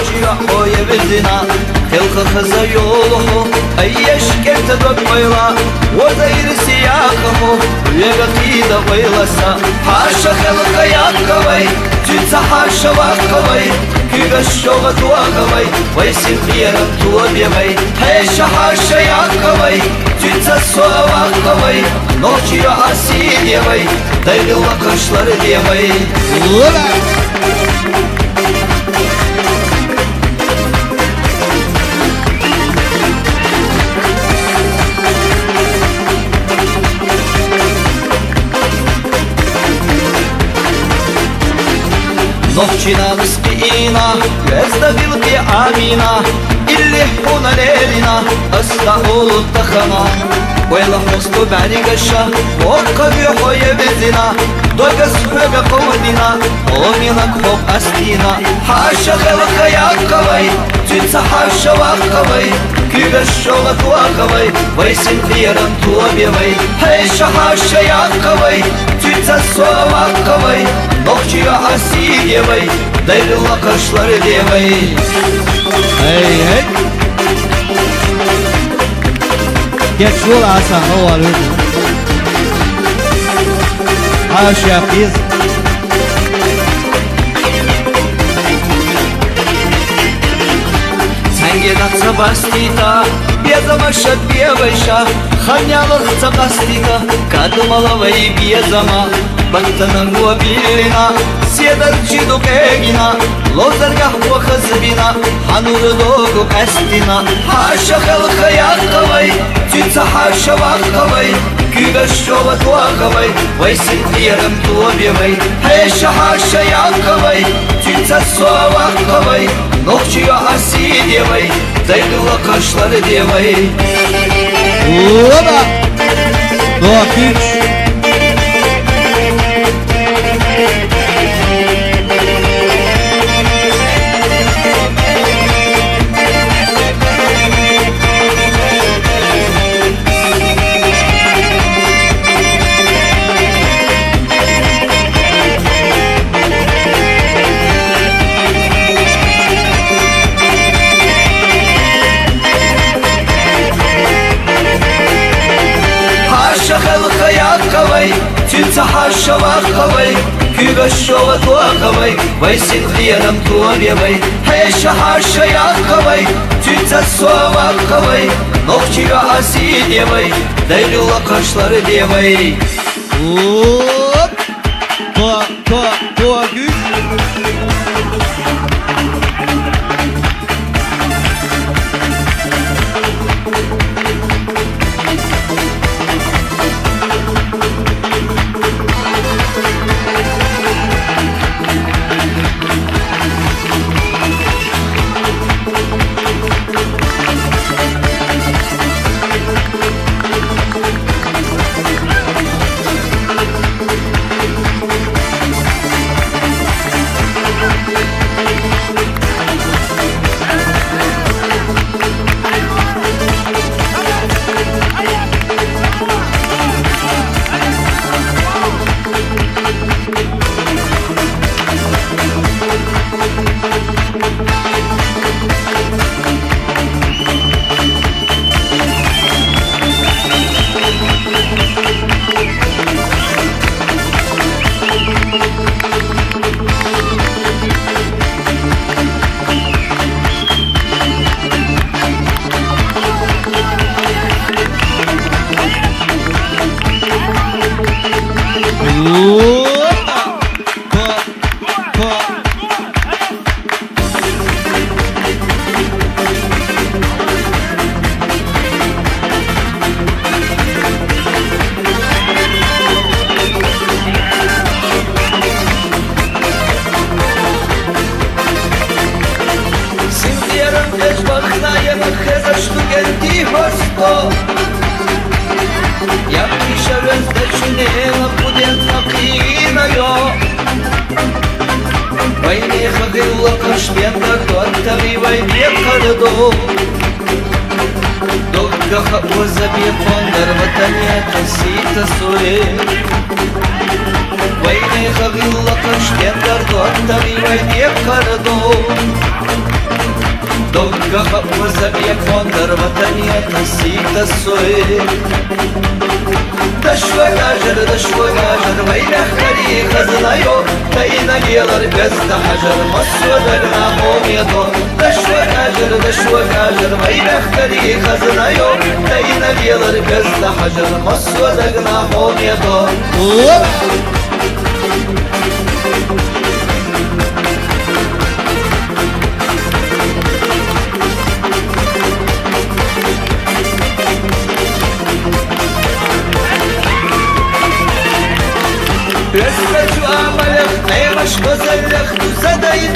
نوچيا خويا بدنا خلق خزا يوله ايش كنت دقيلا وزير سياقه ويغتيد ويلسا حاشا خلق ياقوي جنس حاشا واقوي كيغا الشوغة واقوي ويسن خيرا توبيوي حاشا حاشا ياقوي جنس السوا واقوي نوچيا اسيديوي دايل وقشلر ديوي Ночина спина, вездавилки амина, или хуна лелина, астаулу тахана. Ойла хосту баригаша, окка бихоя безина, догас фега ковдина, омина кхоп астина. Хаша хелка яковай, тюца хаша ваковай, кюга шова туаковай, вайсин хиран туабивай. Хейша хаша яковай, тюца сова ваковай, Нохчия асидевай, дайрила кашлары девай. Hey hey. Geç yol Hasan o var öyle. Haşa biz. Сенге датса бастита, безамаша бевайша, ханялых цапастита, кадумалавай безама. Баттанын уабилина, седар чиду кегина, лозаргах уахазбина, хануры догу астина. Хаша халка яковай, тюца хаша ваковай, кюга шова туаковай, вайсин хирам туабивай. Хеша хаша яковай, тюца сова ваковай, нохчия асидевай, дайдула кашлары девай. Oba! Dokiç. Тюца хаша ваковай, кюга шова туаковай, вайсин хирам туабивай. Хеша хаша яковай, тюца сова ваковай, нохчия асидевай, дайрила кашлары девай. Ko güç. Я пишаю значение, будет накина yo. Войне ходила кашпета, коттами войне кардо. Докаха озабе фондер ватанета сита суе. Войне ходила кашпета, коттами войне кардо. وزبيك فندر وطنية نسيت السويد دشوا قاجر وينه خلي خزنايو تاينا ليلر بزد حجر مسوا دقناهم يدو دشوا قاجر وينه خلي خزنايو تاينا ليلر بزد حجر مسوا دقناهم يدو Özbecu amalek neymiş güzellik düzedeydik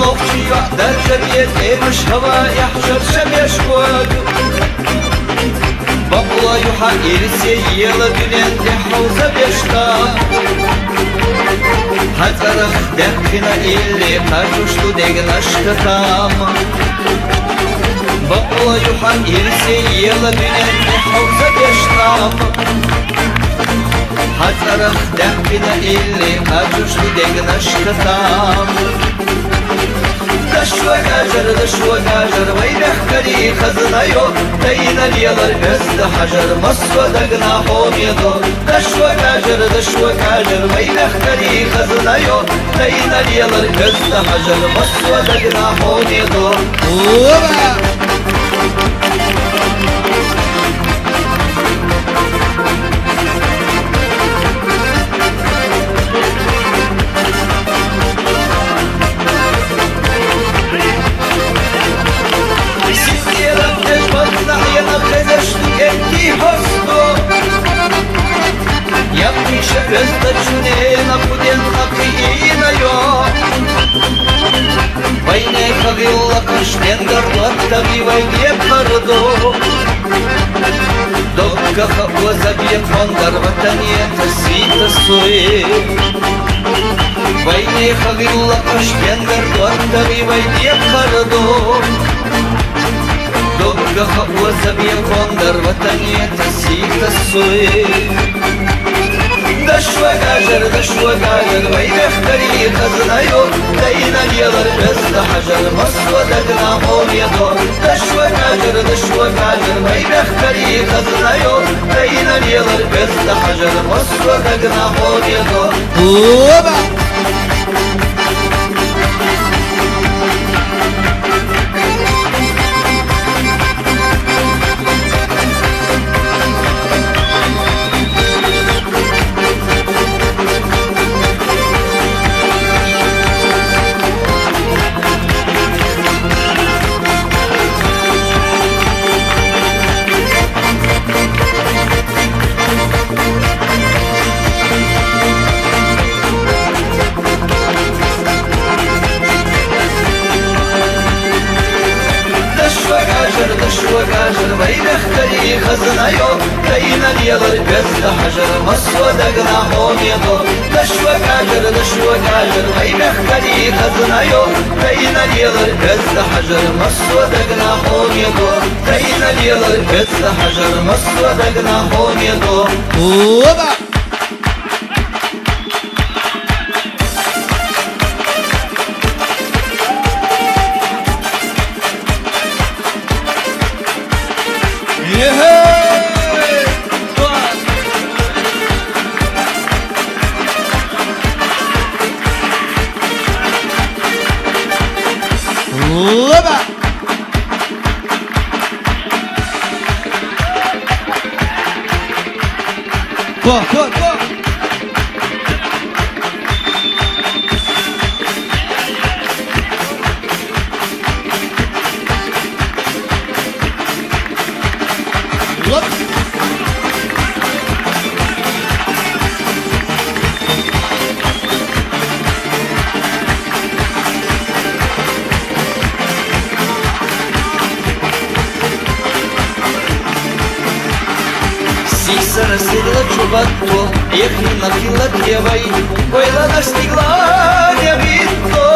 Lovçu yok dercebiyet neymiş hava yahşır şemeş koydu Babula yuha irisi yılı dünende havza beşta Hazarık derkine illi karşuştu degin aşkı tam Babula yuha irisi yılı dünende havza beşta Hazarık derkine illi karşuştu degin aşkı tam دشوا قاجر وينه خلي خزنايو تاينا ليلر بزد حجر مسوا دقناهم يدو دشوا قاجر وينه خلي خزنايو تاينا ليلر بزد حجر مسوا دقناهم يدو Бездачунена пуден хакиина йо Вайне кагилла каштенгар латтаги вайне кардо Докка хабла забиет фондар ватане тасита суе Вайне кагилла каштенгар латтаги вайне кардо Докка хабла забиет фондар ватане тасита суе دشوا قاجر وينه خلي خزنايو تاينا ليلر بزد حجر مسوا دقناهم يدو دشوا قاجر وينه خلي خزنايو تاينا ليلر بزد حجر مسوا دقناهم يدو قاجر وينه خلي خزنايو تاينا ليلر بزد حجر مسوا دقناهم يدو دشوا قاجر وينه خلي خزنايو تاينا ليلر بزد حجر مسوا دقناهم يدو تاينا ليلر بزد حجر مسوا دقناهم يدو Go! Сила чубатто, ехни на кила тевай, койла настигла не видно.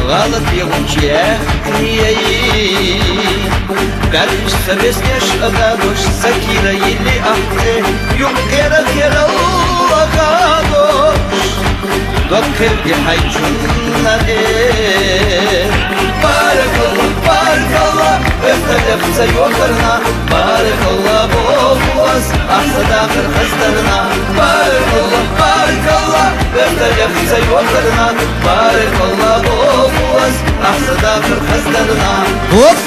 Лала певуче книей, Гариш совестнеш ададош, Сакира или ахте, Юм кера лагадош, Докер бихай чуннаде, yıksa yukarına Barakallah bol boğaz Aksada kırkızlarına Barakallah Gökler yıksa yukarına Barakallah bol boğaz Aksada kırkızlarına Hop!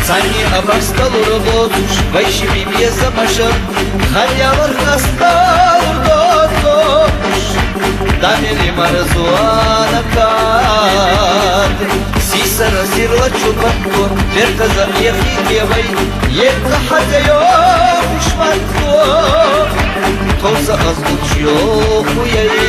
Санни обрастал работуш, вайши бибе замашан, халявар настал дотуш, дамели марзуана кад. Сиса разирла чубатку, верказа ехи девай, ека хазяём шматку, толса азбуч ёхуяй.